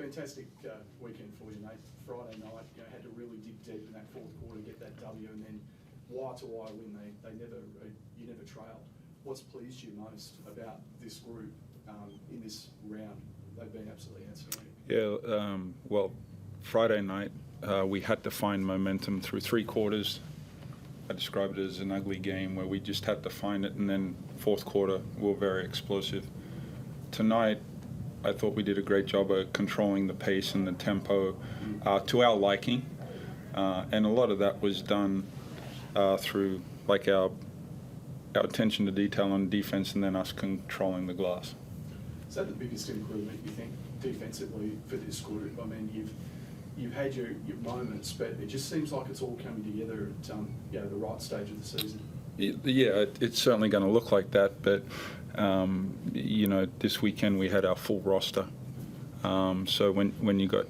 Fantastic weekend for you, mate. Friday night, had to really dig deep in that fourth quarter, get that W, and then wire to wire win. You never trailed. What's pleased you most about this group in this round? They've been absolutely outstanding. Yeah, well, Friday night we had to find momentum through three quarters. I described it as an ugly game where we just had to find it, and then fourth quarter we were very explosive. Tonight, I thought we did a great job of controlling the pace and the tempo to our liking, and a lot of that was done through like our attention to detail on defense, and then us controlling the glass. Is that the biggest improvement you think defensively for this group? I mean, you've had your moments, but it just seems like it's all coming together at the right stage of the season. Yeah, it's certainly going to look like that, but this weekend we had our full roster. So when you got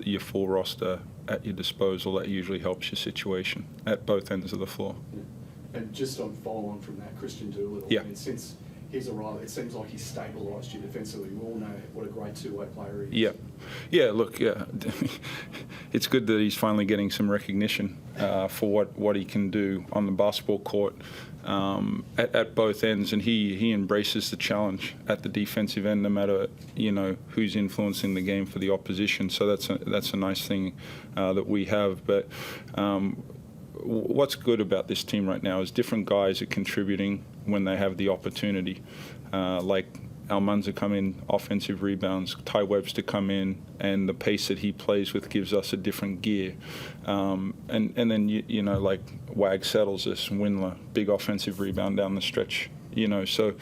your full roster at your disposal, that usually helps your situation at both ends of the floor. Yeah. And just on follow on from that, Christian Doolittle. Yeah. I mean, since his arrival, it seems like he's stabilised you defensively. We all know what a great two-way player he is. Yeah. Look, it's good that he's finally getting some recognition for what he can do on the basketball court at both ends, and he embraces the challenge at the defensive end, no matter who's influencing the game for the opposition. So that's a nice thing that we have. But what's good about this team right now is different guys are contributing when they have the opportunity. Like Almanza come in, offensive rebounds, Ty Webster come in, and the pace that he plays with gives us a different gear. And then, like Wag settles us, Windler, big offensive rebound down the stretch. So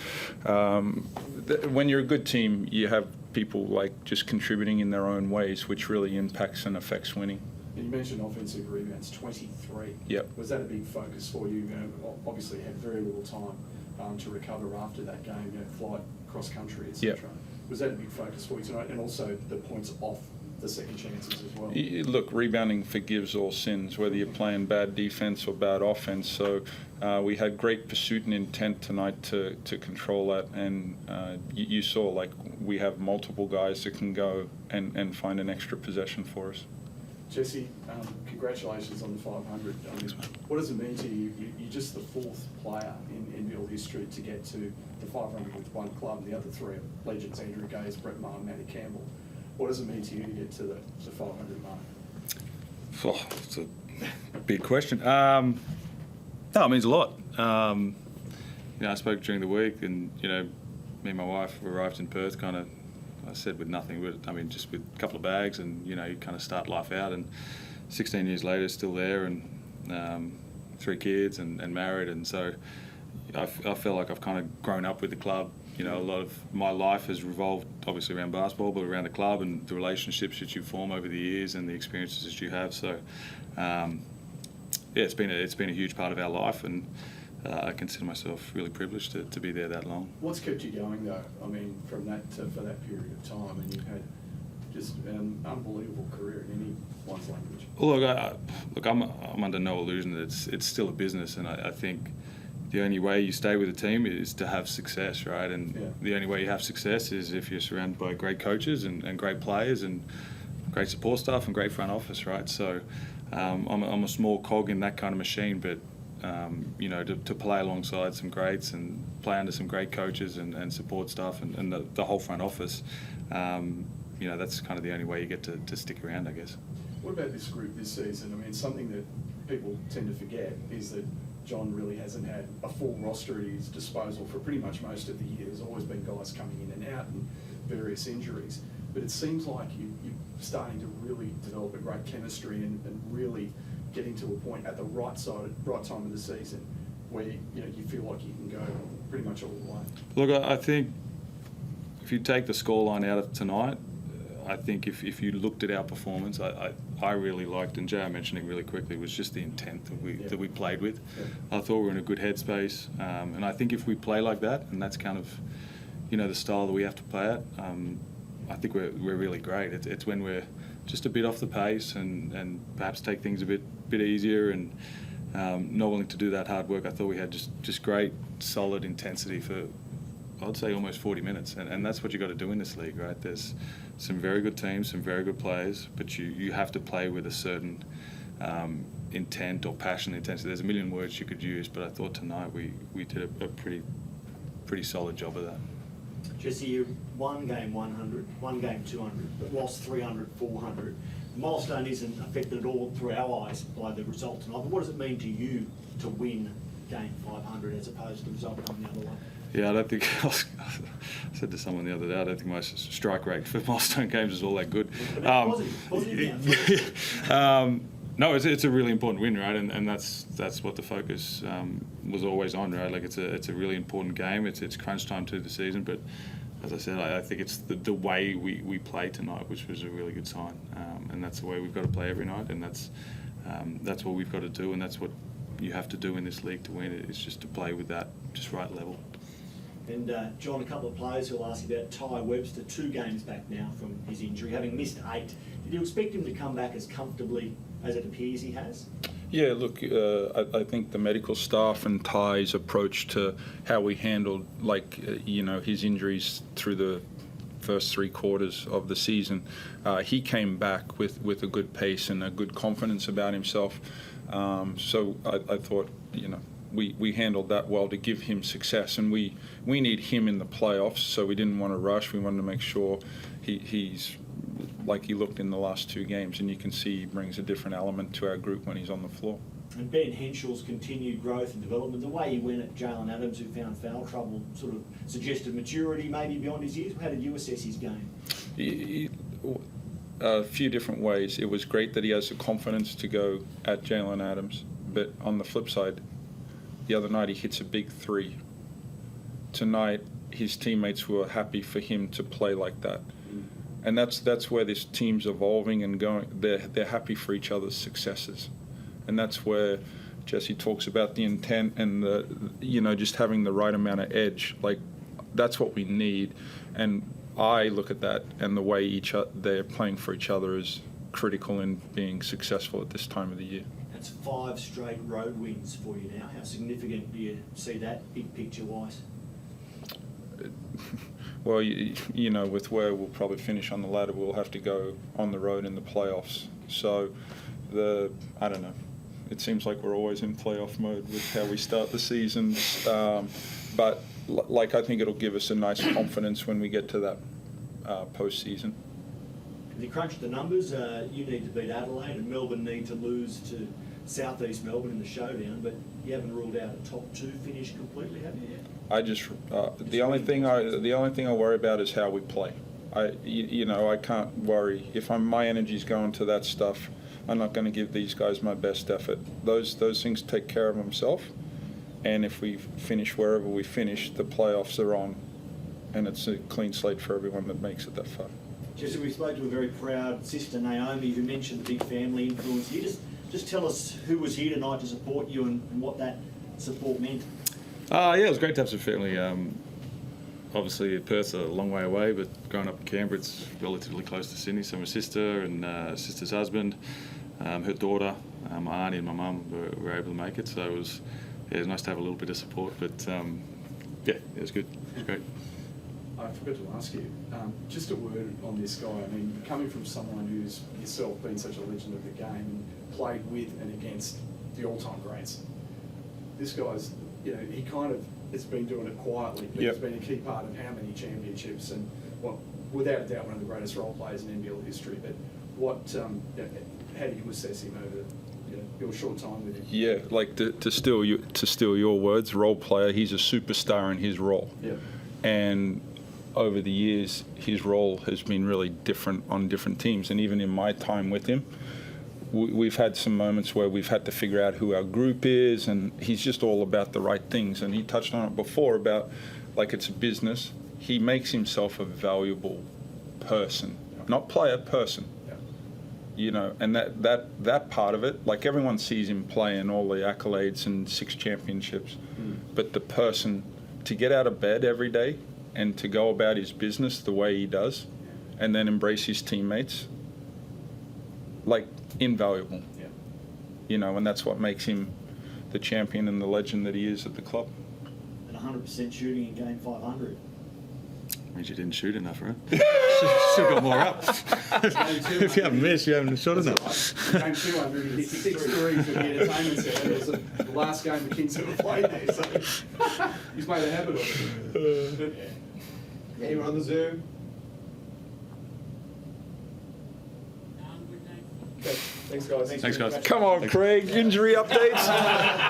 when you're a good team, you have people like just contributing in their own ways, which really impacts and affects winning. And you mentioned offensive rebounds, 23. Yep. Was that a big focus for you? Obviously you had very little time to recover after that game, flight, cross country, etc. Yep. Was that a big focus for you tonight? And also the points off the second chances as well? Look, rebounding forgives all sins, whether you're playing bad defense or bad offense. So we had great pursuit and intent tonight to control that. And you saw, like, we have multiple guys that can go and find an extra possession for us. Jesse, congratulations on the 500. What does it mean to you? You're just the fourth player in NBL history to get to the 500 with one club. The other three are legends: Andrew Gaze, Brett Maher, Matty Campbell. What does it mean to you to get to the 500 mark? Oh, it's a big question. No, it means a lot. I spoke during the week, and me and my wife arrived in Perth I said with nothing, but just with a couple of bags, and you kind of start life out, and 16 years later still there, and 3 kids and married, and so I feel like I've kind of grown up with the club. A lot of my life has revolved obviously around basketball, but around the club and the relationships that you form over the years and the experiences that you have. So it's been a huge part of our life, and I consider myself really privileged to be there that long. What's kept you going though? From that for that period of time, and you've had just an unbelievable career in anyone's language. Look, I'm under no illusion that it's still a business, and I think the only way you stay with a team is to have success, right? And the only way you have success is if you're surrounded by great coaches and great players and great support staff and great front office, right? So I'm a small cog in that kind of machine, but to play alongside some greats and play under some great coaches and support staff and the whole front office, that's kind of the only way you get to stick around, I guess. What about this group this season? Something that people tend to forget is that John really hasn't had a full roster at his disposal for pretty much most of the year. There's always been guys coming in and out and various injuries. But it seems like you're starting to really develop a great chemistry and really getting to a point at the right time of the season where you feel like you can go pretty much all the way. Look, I think if you take the scoreline out of tonight, I think if you looked at our performance, I really liked, and Jay mentioned it really quickly, was just the intent that we played with. Yeah. I thought we were in a good headspace, and I think if we play like that, and that's kind of the style that we have to play at, I think we're really great. It's when we're just a bit off the pace and perhaps take things a bit easier and not willing to do that hard work. I thought we had just great, solid intensity for I'd say almost 40 minutes, and that's what you got to do in this league, right? There's some very good teams, some very good players, but you have to play with a certain intent or passion, intensity. There's a million words you could use, but I thought tonight we did a pretty solid job of that. Jesse, you one game 100, one game 200, but lost 300, 400. The milestone isn't affected at all through our eyes by the result tonight, but what does it mean to you to win game 500 as opposed to the result coming the other way? Yeah, I don't think, I said to someone the other day, I don't think my strike rate for milestone games is all that good. No, it's a really important win, right? And that's what the focus was always on, right? Like it's a really important game. It's crunch time to the season, but as I said, I think it's the way we play tonight, which was a really good sign, and that's the way we've got to play every night, and that's what we've got to do, and that's what you have to do in this league to win. It's just to play with that just right level. And John, a couple of players who will ask you about Ty Webster, 2 games back now from his injury, having missed 8. Did you expect him to come back as comfortably as it appears he has? Yeah, look, I think the medical staff and Ty's approach to how we handled, his injuries through the first 3 quarters of the season, he came back with a good pace and a good confidence about himself. So I thought, we handled that well to give him success, and we need him in the playoffs, so we didn't want to rush. We wanted to make sure he's like he looked in the last 2 games, and you can see he brings a different element to our group when he's on the floor. And Ben Henshall's continued growth and development, the way he went at Jalen Adams, who found foul trouble, sort of suggested maturity maybe beyond his years. How did you assess his game? A few different ways. It was great that he has the confidence to go at Jalen Adams, but on the flip side, the other night he hits a big 3. Tonight, his teammates were happy for him to play like that. And that's where this team's evolving and going. They're happy for each other's successes, and that's where Jesse talks about the intent and just having the right amount of edge. Like that's what we need, and I look at that and the way they're playing for each other is critical in being successful at this time of the year. That's 5 straight road wins for you now. How significant do you see that, big picture wise? Well, with where we'll probably finish on the ladder, we'll have to go on the road in the playoffs. So, I don't know. It seems like we're always in playoff mode with how we start the season. But I think it'll give us a nice confidence when we get to that postseason. If you crunch the numbers, you need to beat Adelaide, and Melbourne need to lose to South East Melbourne in the showdown. But you haven't ruled out a top 2 finish completely, have you yet? I just the only thing I worry about is how we play. I can't worry if my energy's going to that stuff. I'm not going to give these guys my best effort. Those things take care of themselves. And if we finish wherever we finish, the playoffs are on, and it's a clean slate for everyone that makes it that far. Jesse, we spoke to a very proud sister, Naomi, who mentioned the big family influence here. Just tell us who was here tonight to support you and what that support meant. Yeah, it was great to have some family. Obviously, Perth's a long way away, but growing up in Canberra, it's relatively close to Sydney. So my sister and sister's husband, her daughter, my auntie and my mum were able to make it. So it was nice to have a little bit of support. But it was good. It was great. I forgot to ask you, just a word on this guy. I mean, coming from someone who's yourself been such a legend of the game and played with and against the all-time greats, this guy's, he kind of has been doing it quietly, but Yep. he's been a key part of how many championships and, without a doubt, one of the greatest role players in NBL history. But how do you assess him over your short time with him? Yeah, like to steal your words, role player. He's a superstar in his role. Yeah. And over the years, his role has been really different on different teams. And even in my time with him, we've had some moments where we've had to figure out who our group is, and he's just all about the right things. And he touched on it before about, like, it's a business. He makes himself a valuable person, not player, person. And that part of it, like everyone sees him play and all the accolades and 6 championships, but the person, to get out of bed every day and to go about his business the way he does and then embrace his teammates, like, invaluable. And that's what makes him the champion and the legend that he is at the club. And 100% shooting in game 500. Means you didn't shoot enough, right? Should have got more up. If you haven't missed, you haven't shot enough. Game 200, he hit 6 threes in the entertainment centre. It was the last game the Kings ever played there, so he's made a habit of it. Anyone on the Zoom? Okay, thanks guys. Thanks, guys. Come on, Craig. Injury updates.